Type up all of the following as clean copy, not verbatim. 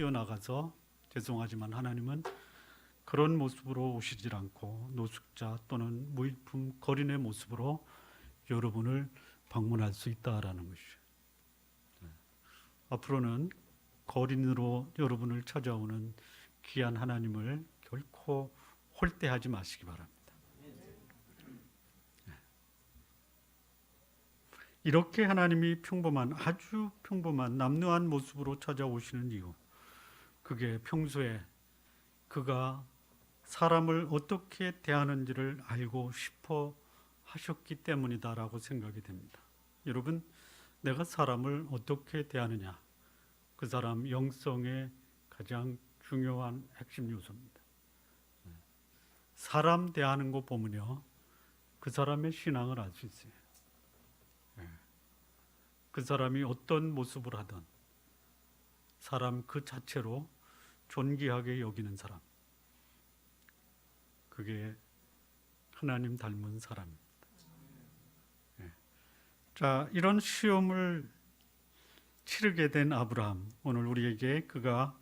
뛰어나가서 죄송하지만 하나님은 그런 모습으로 오시질 않고 노숙자 또는 무일품 거린의 모습으로 여러분을 방문할 수 있다라는 것이죠. 앞으로는 거린으로 여러분을 찾아오는 귀한 하나님을 결코 홀대하지 마시기 바랍니다. 이렇게 하나님이 평범한, 아주 평범한 남루한 모습으로 찾아오시는 이유, 그게 평소에 그가 사람을 어떻게 대하는지를 알고 싶어 하셨기 때문이다라고 생각이 됩니다. 여러분, 내가 사람을 어떻게 대하느냐, 그 사람 영성의 가장 중요한 핵심 요소입니다. 사람 대하는 거 보면요, 그 사람의 신앙을 알 수 있어요. 그 사람이 어떤 모습을 하든 사람 그 자체로 존귀하게 여기는 사람, 그게 하나님 닮은 사람입니다. 자, 이런 시험을 치르게 된 아브라함, 오늘 우리에게 그가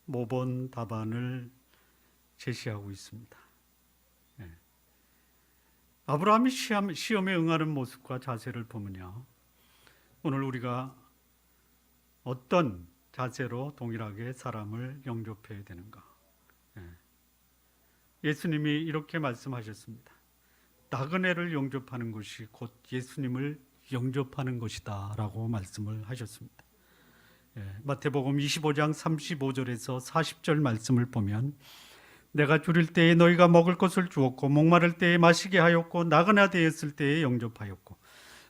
모본 답안을 제시하고 있습니다. 아브라함이 시험에 응하는 모습과 자세를 보면요, 오늘 우리가 어떤 자세로 동일하게 사람을 영접해야 되는가? 예수님이 이렇게 말씀하셨습니다. 나그네를 영접하는 것이 곧 예수님을 영접하는 것이다 라고 말씀을 하셨습니다. 마태복음 25장 35절에서 40절 말씀을 보면, 내가 줄일 때에 너희가 먹을 것을 주었고 목마를 때에 마시게 하였고 나그네 되었을 때에 영접하였고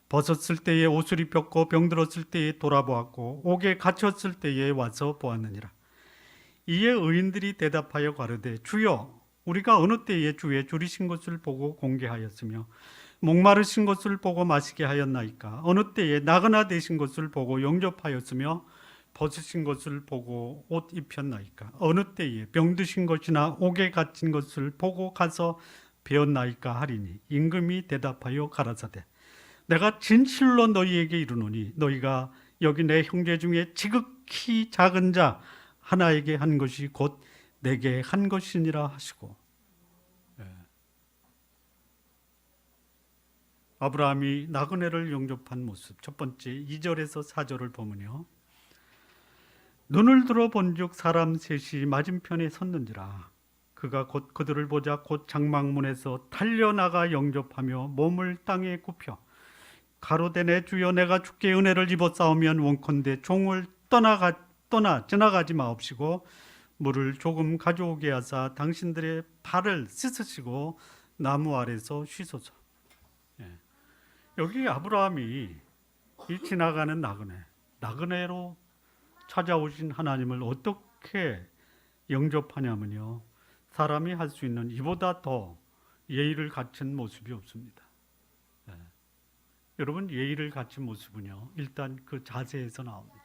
벗었을 때에 옷을 입혔고 병들었을 때에 돌아보았고 옥에 갇혔을 때에 와서 보았느니라. 이에 의인들이 대답하여 가로되 주여, 우리가 어느 때에 주의 줄이신 것을 보고 공개하였으며 목마르신 것을 보고 마시게 하였나이까? 어느 때에 나그네 되신 것을 보고 영접하였으며 벗으신 것을 보고 옷 입혔나이까? 어느 때에 병드신 것이나 옥에 갇힌 것을 보고 가서 배웠나이까? 하리니 임금이 대답하여 가라사대, 내가 진실로 너희에게 이르노니 너희가 여기 내 형제 중에 지극히 작은 자 하나에게 한 것이 곧 내게 한 것이니라 하시고, 아브라함이 나그네를 영접한 모습, 첫 번째 2절에서 4절을 보면요, 눈을 들어 본즉 사람 셋이 맞은편에 섰는지라. 그가 곧 그들을 보자 곧 장막문에서 달려나가 영접하며 몸을 땅에 굽혀 가로되 내 주여, 내가 주께 은혜를 입어 싸우면 원컨대 종을 떠나 지나가지 마옵시고 물을 조금 가져오게 하사 당신들의 발을 씻으시고 나무 아래서 쉬소서. 여기 아브라함이 이 지나가는 나그네로 찾아오신 하나님을 어떻게 영접하냐면요, 사람이 할 수 있는 이보다 더 예의를 갖춘 모습이 없습니다. 여러분, 예의를 갖춘 모습은요, 일단 그 자세에서 나옵니다.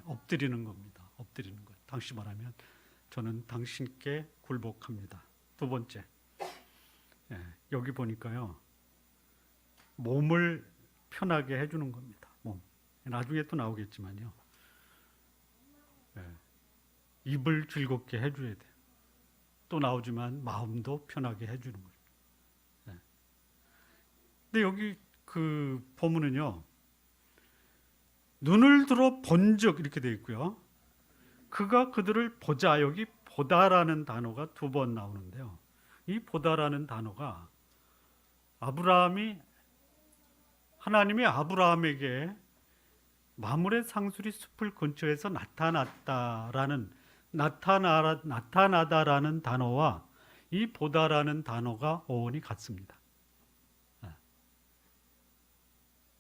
엎드리는 겁니다. 엎드리는 것. 당시 말하면 저는 당신께 굴복합니다. 두 번째, 여기 보니까요, 몸을 편하게 해주는 겁니다. 몸. 나중에 또 나오겠지만요, 입을 즐겁게 해줘야 돼요. 또 나오지만 마음도 편하게 해주는 거예요. 근데 여기 그 본문은요, 눈을 들어 본즉 이렇게 되어 있고요, 그가 그들을 보자, 여기 보다라는 단어가 두 번 나오는데요, 이 보다라는 단어가 하나님이 아브라함에게 마물의 상수리 숲을 근처에서 나타나다라는 단어와 이 보다라는 단어가 어원이 같습니다.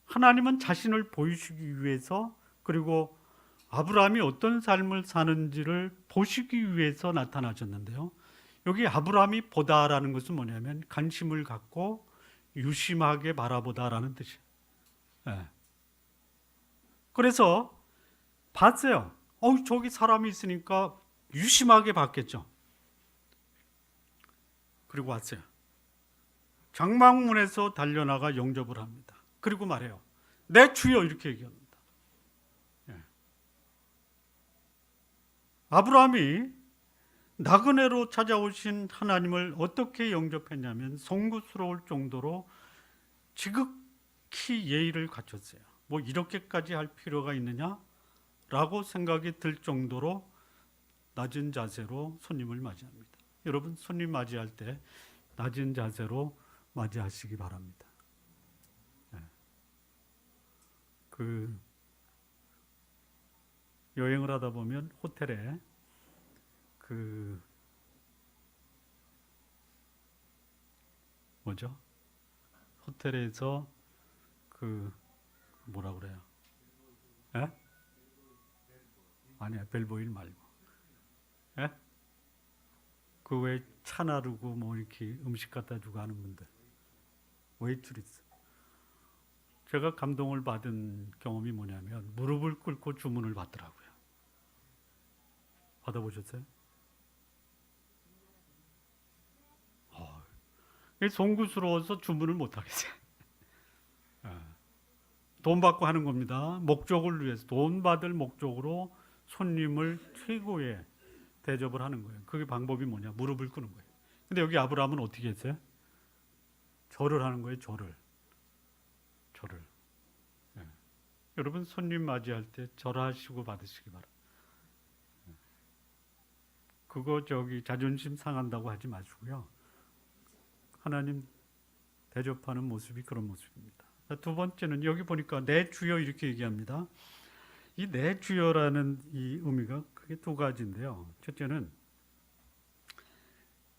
하나님은 자신을 보이시기 위해서, 그리고 아브라함이 어떤 삶을 사는지를 보시기 위해서 나타나셨는데요, 여기 아브라함이 보다라는 것은 뭐냐면 관심을 갖고 유심하게 바라보다라는 뜻이에요. 그래서 봤어요. 저기 사람이 있으니까 유심하게 봤겠죠. 그리고 왔어요. 장막문에서 달려나가 영접을 합니다. 그리고 말해요. 내 주여, 이렇게 얘기합니다. 아브라함이 나그네로 찾아오신 하나님을 어떻게 영접했냐면 송구스러울 정도로 지극히 예의를 갖췄어요. 뭐 이렇게까지 할 필요가 있느냐라고 생각이 들 정도로 낮은 자세로 손님을 맞이합니다. 여러분, 손님 맞이할 때 낮은 자세로 맞이하시기 바랍니다. 그 여행을 하다 보면 호텔에 그 뭐죠? 호텔에서 그 뭐라 그래요? 예? 아니야, 벨보일 말고. 예? 그 왜 차 나르고 뭐 이렇게 음식 갖다 주고 하는 분들. 웨이트리스. 제가 감동을 받은 경험이 뭐냐면 무릎을 꿇고 주문을 받더라고요. 받아보셨어요? 송구스러워서 주문을 못 하겠어요. 돈 받고 하는 겁니다. 목적을 위해서, 돈 받을 목적으로 손님을 최고의 대접을 하는 거예요. 그게 방법이 뭐냐? 무릎을 꿇는 거예요. 근데 여기 아브라함은 어떻게 했어요? 절을 하는 거예요. 절을. 여러분, 손님 맞이할 때 절하시고 받으시기 바랍니다. 그거 자존심 상한다고 하지 마시고요. 하나님 대접하는 모습이 그런 모습입니다. 두 번째는 여기 보니까 내 주여 이렇게 얘기합니다. 이 내 주여라는 이 의미가 크게 두 가지인데요. 첫째는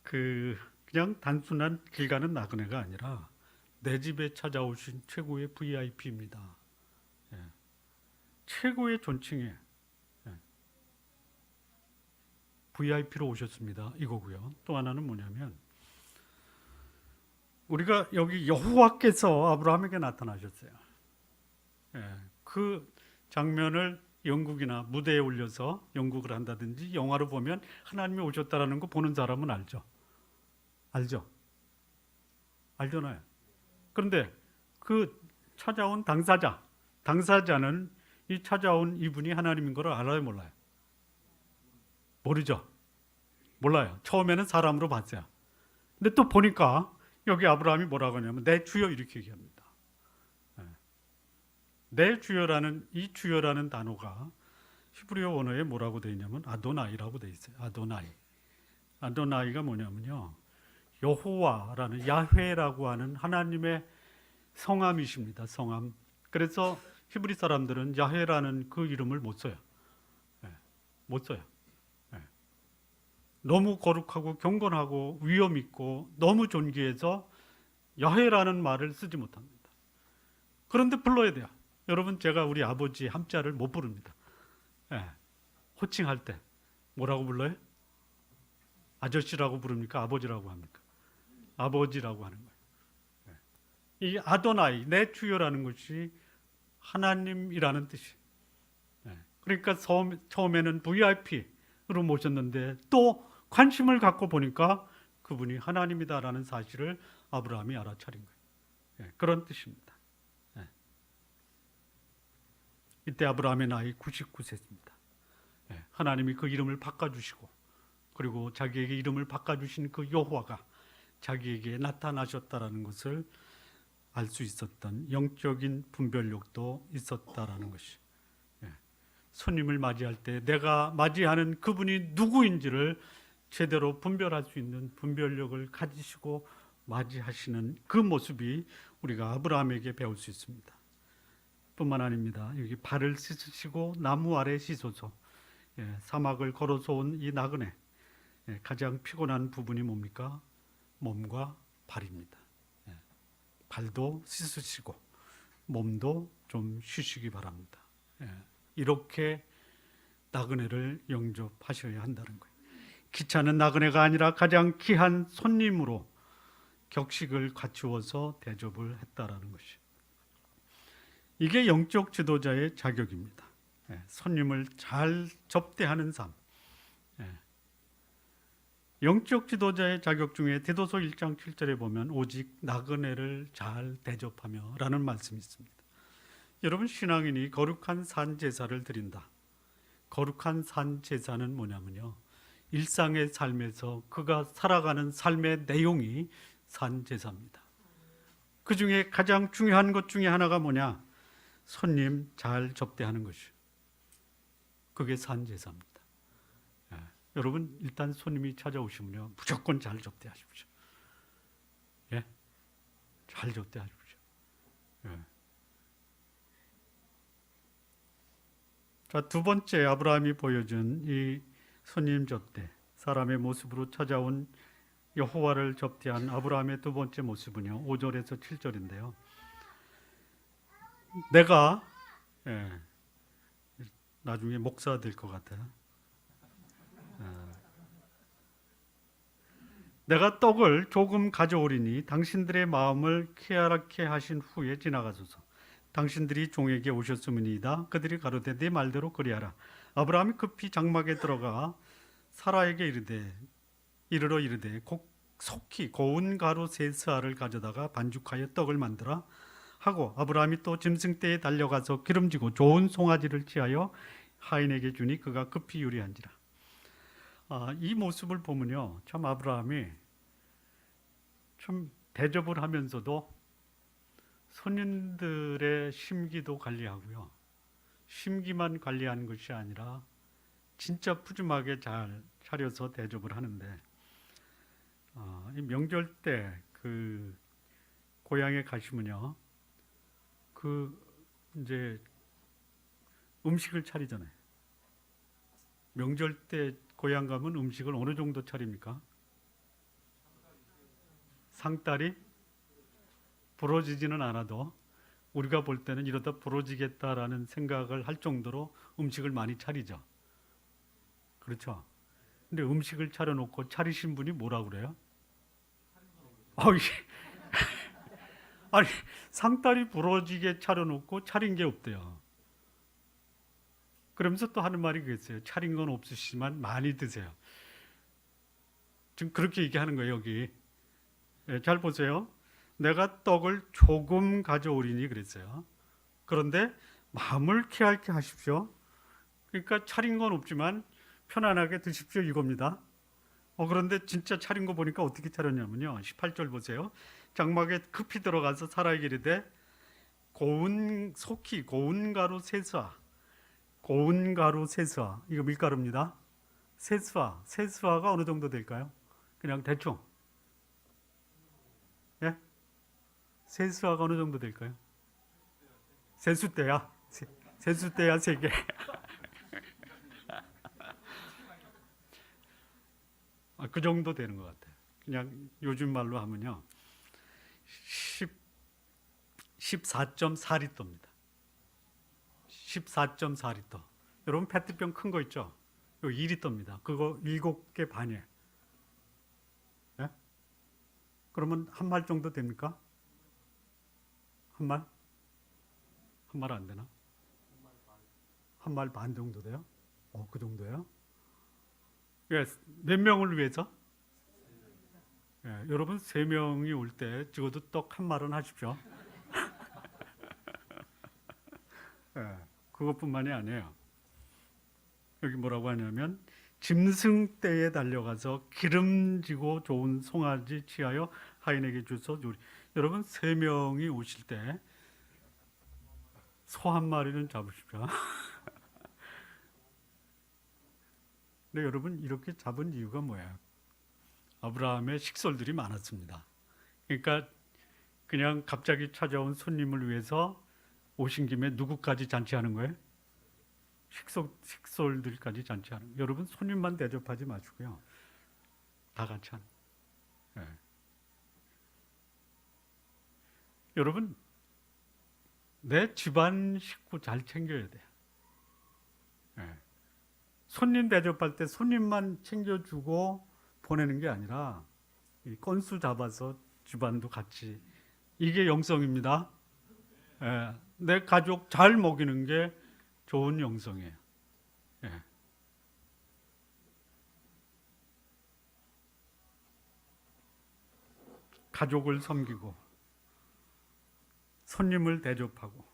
그냥 단순한 길 가는 나그네가 아니라 내 집에 찾아오신 최고의 VIP입니다. 최고의 존칭에 VIP로 오셨습니다. 이거고요. 또 하나는 뭐냐면 우리가 여기 여호와께서 아브라함에게 나타나셨어요. 그 장면을 영국이나 무대에 올려서 연극을 한다든지 영화로 보면 하나님이 오셨다라는 거 보는 사람은 알죠. 알잖아요. 그런데 그 찾아온 당사자는 이 찾아온 이분이 하나님인 걸 알아요, 몰라요? 모르죠. 몰라요. 처음에는 사람으로 봤어요. 근데 또 보니까 여기 아브라함이 뭐라고 하냐면 내 주여 이렇게 얘기합니다. 내 주여라는 이 주여라는 단어가 히브리어 원어에 뭐라고 되어 있냐면 아도나이라고 되어 있어요. 아도나이가 뭐냐면요, 여호와라는 야훼라고 하는 하나님의 성함이십니다. 성함. 그래서 히브리 사람들은 야훼라는 그 이름을 못 써요. 못 써요. 너무 거룩하고 경건하고 위엄 있고 너무 존귀해서 야훼라는 말을 쓰지 못합니다. 그런데 불러야 돼요. 여러분, 제가 우리 아버지 함자를 못 부릅니다. 호칭할 때 뭐라고 불러요? 아저씨라고 부릅니까? 아버지라고 합니까? 아버지라고 하는 거예요. 이 아도나이, 내 주여라는 것이 하나님이라는 뜻이에요. 그러니까 처음에는 VIP로 모셨는데 또 관심을 갖고 보니까 그분이 하나님이다라는 사실을 아브라함이 알아차린 거예요. 그런 뜻입니다. 이때 아브라함의 나이 99세입니다. 하나님이 그 이름을 바꿔주시고 그리고 자기에게 이름을 바꿔주신 그 여호와가 자기에게 나타나셨다라는 것을 알 수 있었던 영적인 분별력도 있었다라는 것이, 손님을 맞이할 때 내가 맞이하는 그분이 누구인지를 제대로 분별할 수 있는 분별력을 가지시고 맞이하시는 그 모습이 우리가 아브라함에게 배울 수 있습니다. 뿐만 아닙니다. 여기 발을 씻으시고 나무 아래 씻어서, 사막을 걸어서 온 이 나그네, 가장 피곤한 부분이 뭡니까? 몸과 발입니다. 발도 씻으시고 몸도 좀 쉬시기 바랍니다. 이렇게 나그네를 영접하셔야 한다는 거예요. 귀찮은 나그네가 아니라 가장 귀한 손님으로 격식을 갖추어서 대접을 했다라는 것이, 이게 영적 지도자의 자격입니다. 손님을 잘 접대하는 삶. 영적 지도자의 자격 중에 디도서 1장 7절에 보면 오직 나그네를 잘 대접하며 라는 말씀이 있습니다. 여러분, 신앙인이 거룩한 산 제사를 드린다. 거룩한 산 제사는 뭐냐면요, 일상의 삶에서 그가 살아가는 삶의 내용이 산 제사입니다. 그 중에 가장 중요한 것 중에 하나가 뭐냐? 손님 잘 접대하는 것이요. 그게 산 제사입니다. 예. 여러분 일단 손님이 찾아오시면요, 무조건 잘 접대하십시오. 예? 잘 접대하십시오. 예. 자, 두 번째 아브라함이 보여준 이 손님 접대, 사람의 모습으로 찾아온 여호와를 접대한 아브라함의 두 번째 모습은요, 5절에서 7절인데요. 내가 나중에 목사 될 것 같아요. 내가 떡을 조금 가져오리니 당신들의 마음을 쾌활하게 하신 후에 지나가소서. 당신들이 종에게 오셨음이니이다. 그들이 가로되 네 말대로 그리하라. 아브라함이 급히 장막에 들어가 사라에게 이르러 이르되 속히 고운 가루 세 스아를 가져다가 반죽하여 떡을 만들어 하고, 아브라함이 또 짐승떼에 달려가서 기름지고 좋은 송아지를 취하여 하인에게 주니 그가 급히 요리한지라. 이 모습을 보면요, 참 아브라함이 참 대접을 하면서도 손님들의 심기도 관리하고요, 심기만 관리하는 것이 아니라 진짜 푸짐하게 잘 차려서 대접을 하는데, 이 명절 때 그 고향에 가시면요, 그 이제 음식을 차리잖아요. 명절 때 고향 가면 음식을 어느 정도 차립니까? 상다리 부러지지는 않아도 우리가 볼 때는 이러다 부러지겠다라는 생각을 할 정도로 음식을 많이 차리죠. 그렇죠? 근데 음식을 차려놓고 차리신 분이 뭐라고 그래요? 아니, 상다리 부러지게 차려놓고 차린 게 없대요. 그러면서 또 하는 말이 그랬어요. 차린 건 없으시지만 많이 드세요. 지금 그렇게 얘기하는 거예요, 여기. 잘 보세요. 내가 떡을 조금 가져오리니 그랬어요. 그런데 마음을 쾌활케 하십시오. 그러니까 차린 건 없지만 편안하게 드십시오, 이겁니다. 그런데 진짜 차린 거 보니까 어떻게 차렸냐면요, 18절 보세요. 장막에 급히 들어가서 사라에게 이르되 속히 고운 가루 세스아, 고운 가루 세스아, 이거 밀가루입니다. 세스아가 어느 정도 될까요? 그냥 대충. 예? 세스아가 어느 정도 될까요? 세숫대야 3개. 그 정도 되는 것 같아요. 그냥 요즘 말로 하면요, 14.4리터입니다. 14.4리터. 여러분 페트병 큰 거 있죠? 이거 2리터입니다. 그거 7개 반이에요. 예? 그러면 한 말 정도 됩니까? 한 말? 한 말 안 되나? 한 말 반 정도 돼요? 그 정도예요? 예, 몇 명을 위해서? 예, 여러분 3명이 올 때 적어도 떡 한 말은 하십시오. 예, 그것뿐만이 아니에요. 여기 뭐라고 하냐면 짐승떼에 달려가서 기름지고 좋은 송아지 취하여 하인에게 주서 요리. 여러분 3명이 오실 때 소 한 마리는 잡으십시오. 근데 여러분 이렇게 잡은 이유가 뭐예요? 아브라함의 식솔들이 많았습니다. 그러니까 그냥 갑자기 찾아온 손님을 위해서 오신 김에 누구까지 잔치하는 거예요? 식솔들까지 잔치하는 거예요. 여러분 손님만 대접하지 마시고요, 다 같이 하는 거예요. 네. 여러분 내 집안 식구 잘 챙겨야 돼요. 네. 손님 대접할 때 손님만 챙겨주고 보내는 게 아니라 건수 잡아서 집안도 같이, 이게 영성입니다. 예, 내 가족 잘 먹이는 게 좋은 영성이에요. 예. 가족을 섬기고 손님을 대접하고,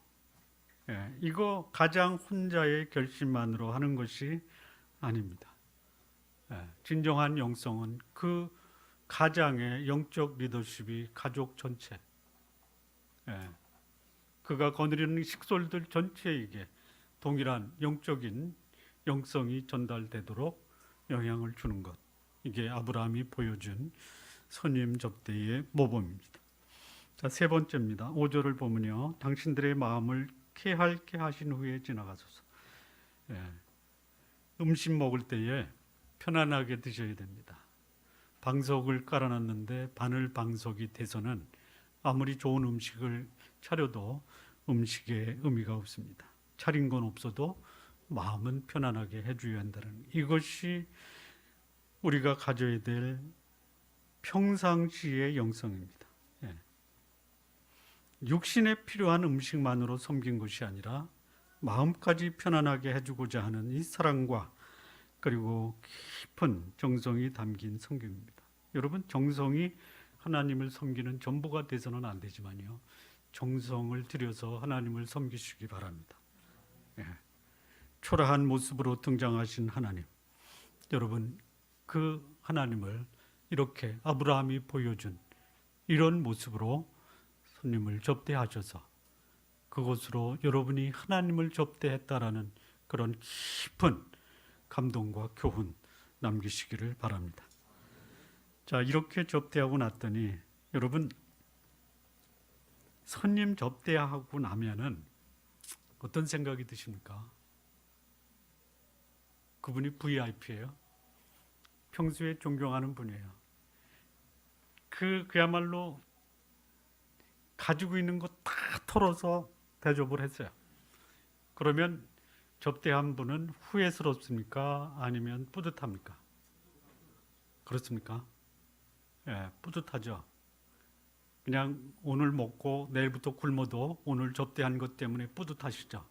이거 가장 혼자의 결심만으로 하는 것이 아닙니다. 진정한 영성은 그 가장의 영적 리더십이 가족 전체, 그가 거느리는 식솔들 전체에게 동일한 영적인 영성이 전달되도록 영향을 주는 것. 이게 아브라함이 보여준 손님 접대의 모범입니다. 자, 세 번째입니다. 5절을 보면요. 당신들의 마음을 쾌활케 하신 후에 지나가소서. 음식 먹을 때에 편안하게 드셔야 됩니다. 방석을 깔아놨는데 바늘 방석이 돼서는 아무리 좋은 음식을 차려도 음식에 의미가 없습니다. 차린 건 없어도 마음은 편안하게 해줘야 한다는, 이것이 우리가 가져야 될 평상시의 영성입니다. 육신에 필요한 음식만으로 섬긴 것이 아니라 마음까지 편안하게 해주고자 하는 이 사랑과 그리고 깊은 정성이 담긴 성경입니다. 여러분, 정성이 하나님을 섬기는 전부가 돼서는 안 되지만요, 정성을 들여서 하나님을 섬기시기 바랍니다. 초라한 모습으로 등장하신 하나님, 여러분, 그 하나님을 이렇게 아브라함이 보여준 이런 모습으로 손님을 접대하셔서 그것으로 여러분이 하나님을 접대했다라는 그런 깊은 감동과 교훈 남기시기를 바랍니다. 자, 이렇게 접대하고 났더니 여러분, 손님 접대하고 나면은 어떤 생각이 드십니까? 그분이 VIP예요. 평소에 존경하는 분이에요. 그야말로 가지고 있는 거 다 털어서 대접을 했어요. 그러면 접대한 분은 후회스럽습니까? 아니면 뿌듯합니까? 그렇습니까? 뿌듯하죠. 그냥 오늘 먹고 내일부터 굶어도 오늘 접대한 것 때문에 뿌듯하시죠.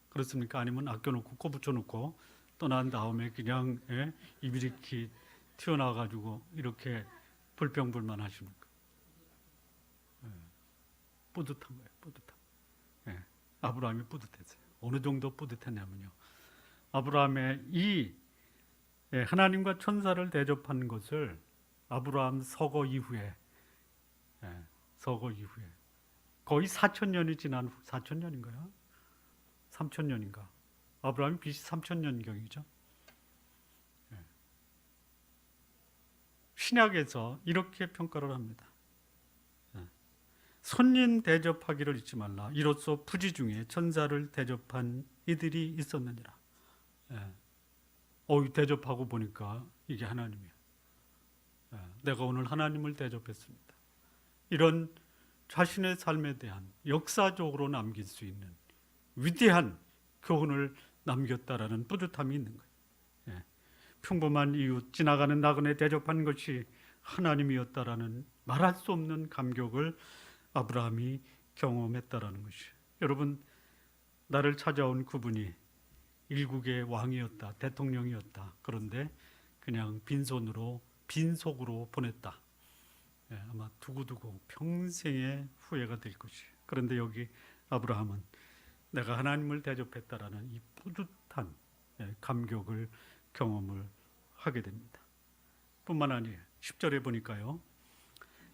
그렇습니까? 아니면 아껴놓고 코 붙여놓고 떠난 다음에 그냥 이비리키 튀어나와가지고 이렇게 불평불만 하십니까? 뿌듯한 거예요. 뿌듯한. 아브라함이 뿌듯했어요. 어느 정도 뿌듯했냐면요, 아브라함의 이 하나님과 천사를 대접한 것을 아브라함 서거 이후에 거의 4,000년이 지난 후, 4,000년인가요? 3,000년인가? 아브라함이 BC 3,000년경이죠. 신약에서 이렇게 평가를 합니다. 손님 대접하기를 잊지 말라. 이로써 부지 중에 천사를 대접한 이들이 있었느니라. 대접하고 보니까 이게 하나님이야. 내가 오늘 하나님을 대접했습니다. 이런 자신의 삶에 대한 역사적으로 남길 수 있는 위대한 교훈을 남겼다라는 뿌듯함이 있는 거예요. 평범한 이웃, 지나가는 나그네 대접한 것이 하나님이었다라는 말할 수 없는 감격을 아브라함이 경험했다라는 것이에요. 여러분, 나를 찾아온 그분이 일국의 왕이었다, 대통령이었다. 그런데 그냥 빈손으로, 빈속으로 보냈다. 아마 두고두고 평생의 후회가 될 것이에요. 그런데 여기 아브라함은 내가 하나님을 대접했다라는 이 뿌듯한 감격을 경험을 하게 됩니다. 뿐만 아니에요. 10절에 보니까요,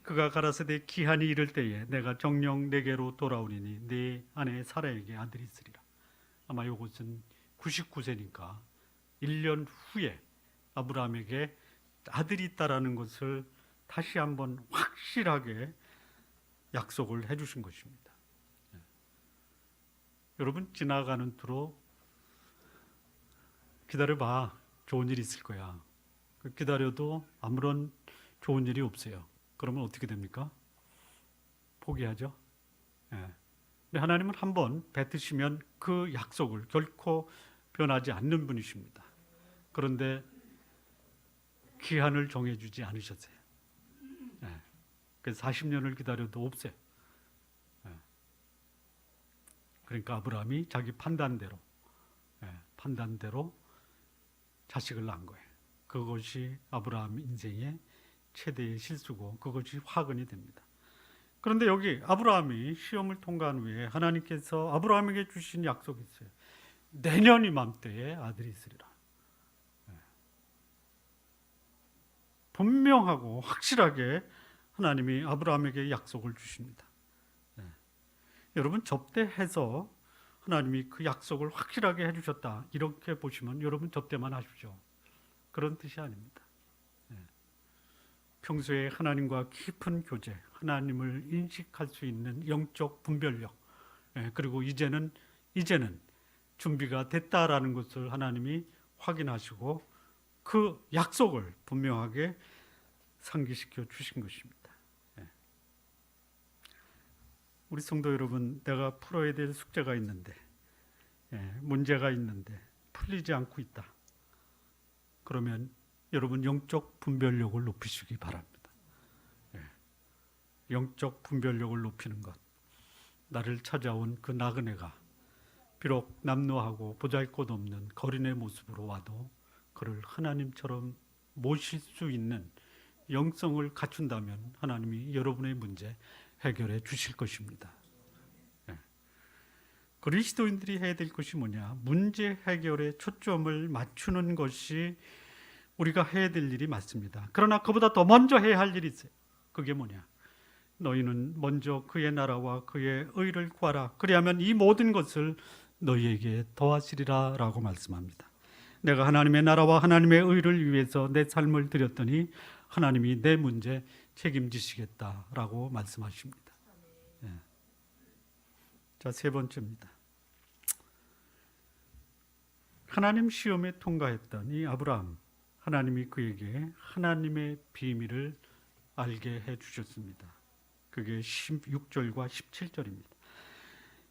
그가 가라사대 기한이 이를 때에 내가 정녕 내게로 돌아오리니 네 아내 사라에게 아들이 있으리라. 아마 이것은 99세니까 1년 후에 아브라함에게 아들이 있다라는 것을 다시 한번 확실하게 약속을 해주신 것입니다. 여러분, 지나가는 투로 기다려봐, 좋은 일이 있을 거야. 기다려도 아무런 좋은 일이 없어요. 그러면 어떻게 됩니까? 포기하죠. 근데 하나님은 한번 뱉으시면 그 약속을 결코 변하지 않는 분이십니다. 그런데 기한을 정해주지 않으셨어요. 그래서 40년을 기다려도 없어요. 그러니까 아브라함이 자기 판단대로 자식을 낳은 거예요. 그것이 아브라함 인생의 최대의 실수고 그것이 화근이 됩니다. 그런데 여기 아브라함이 시험을 통과한 후에 하나님께서 아브라함에게 주신 약속이 있어요. 내년 이맘때에 아들이 있으리라. 분명하고 확실하게 하나님이 아브라함에게 약속을 주십니다. 여러분, 접대해서 하나님이 그 약속을 확실하게 해주셨다, 이렇게 보시면 여러분 접대만 하십시오. 그런 뜻이 아닙니다. 평소에 하나님과 깊은 교제, 하나님을 인식할 수 있는 영적 분별력, 그리고 이제는 준비가 됐다라는 것을 하나님이 확인하시고 그 약속을 분명하게 상기시켜 주신 것입니다. 우리 성도 여러분, 내가 풀어야 될 숙제가 있는데, 문제가 있는데 풀리지 않고 있다. 그러면 여러분 영적 분별력을 높이시기 바랍니다. 영적 분별력을 높이는 것, 나를 찾아온 그 나그네가 비록 남루하고 보잘것없는 거린의 모습으로 와도 그를 하나님처럼 모실 수 있는 영성을 갖춘다면 하나님이 여러분의 문제 해결해 주실 것입니다. 그리스도인들이 해야 될 것이 뭐냐? 문제 해결에 초점을 맞추는 것이 우리가 해야 될 일이 맞습니다. 그러나 그보다 더 먼저 해야 할 일이 있어요. 그게 뭐냐? 너희는 먼저 그의 나라와 그의 의를 구하라. 그리하면 이 모든 것을 너희에게 더하시리라 라고 말씀합니다. 내가 하나님의 나라와 하나님의 의를 위해서 내 삶을 드렸더니 하나님이 내 문제 책임지시겠다라고 말씀하십니다. 자, 세 번째입니다. 하나님 시험에 통과했던 이 아브라함, 하나님이 그에게 하나님의 비밀을 알게 해주셨습니다. 그게 16절과 17절입니다.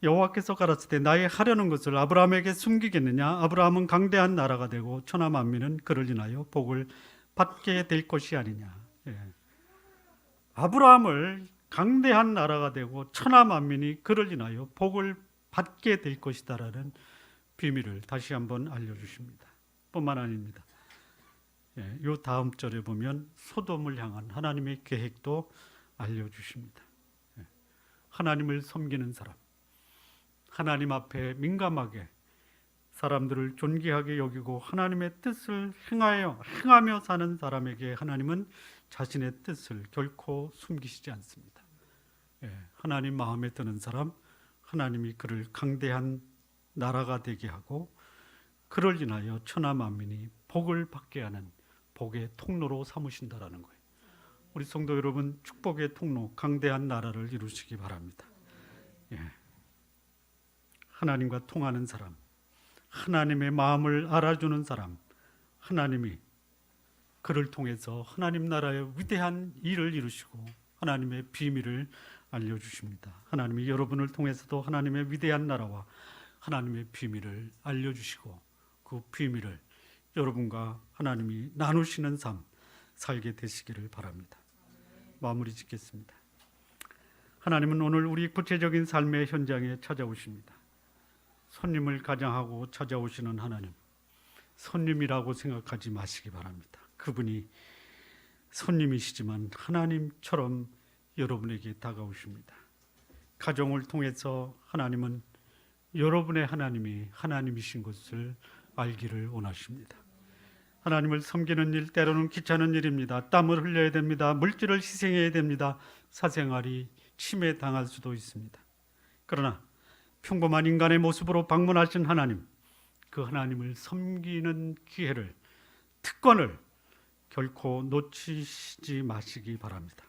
여호와께서 가라사대 나의 하려는 것을 아브라함에게 숨기겠느냐? 아브라함은 강대한 나라가 되고 천하 만민은 그를 인하여 복을 받게 될 것이 아니냐. 아브라함을 강대한 나라가 되고 천하 만민이 그를 인하여 복을 받게 될 것이다라는 비밀을 다시 한번 알려주십니다. 뿐만 아닙니다. 요 다음 절에 보면 소돔을 향한 하나님의 계획도 알려주십니다. 하나님을 섬기는 사람, 하나님 앞에 민감하게 사람들을 존귀하게 여기고 하나님의 뜻을 행하며 사는 사람에게 하나님은 자신의 뜻을 결코 숨기시지 않습니다. 하나님 마음에 드는 사람, 하나님이 그를 강대한 나라가 되게 하고 그를 인하여 천하 만민이 복을 받게 하는 복의 통로로 삼으신다라는 거예요. 우리 성도 여러분, 축복의 통로, 강대한 나라를 이루시기 바랍니다. 하나님과 통하는 사람, 하나님의 마음을 알아주는 사람, 하나님이 그를 통해서 하나님 나라의 위대한 일을 이루시고 하나님의 비밀을 알려주십니다. 하나님이 여러분을 통해서도 하나님의 위대한 나라와 하나님의 비밀을 알려주시고 그 비밀을 여러분과 하나님이 나누시는 삶 살게 되시기를 바랍니다. 마무리 짓겠습니다. 하나님은 오늘 우리 구체적인 삶의 현장에 찾아오십니다. 손님을 가장하고 찾아오시는 하나님, 손님이라고 생각하지 마시기 바랍니다. 그분이 손님이시지만 하나님처럼 여러분에게 다가오십니다. 가정을 통해서 하나님은 여러분의 하나님이 하나님이신 것을 알기를 원하십니다. 하나님을 섬기는 일, 때로는 귀찮은 일입니다. 땀을 흘려야 됩니다. 물질을 희생해야 됩니다. 사생활이 침해당할 수도 있습니다. 그러나 평범한 인간의 모습으로 방문하신 하나님, 그 하나님을 섬기는 기회를, 특권을 결코 놓치지 마시기 바랍니다.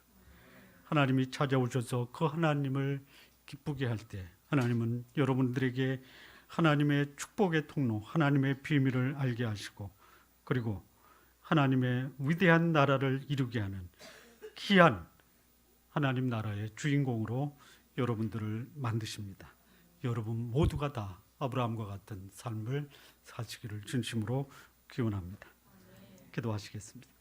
하나님이 찾아오셔서 그 하나님을 기쁘게 할 때 하나님은 여러분들에게 하나님의 축복의 통로, 하나님의 비밀을 알게 하시고 그리고 하나님의 위대한 나라를 이루게 하는 귀한 하나님 나라의 주인공으로 여러분들을 만드십니다. 여러분 모두가 다 아브라함과 같은 삶을 사시기를 진심으로 기원합니다. 기도하시겠습니다.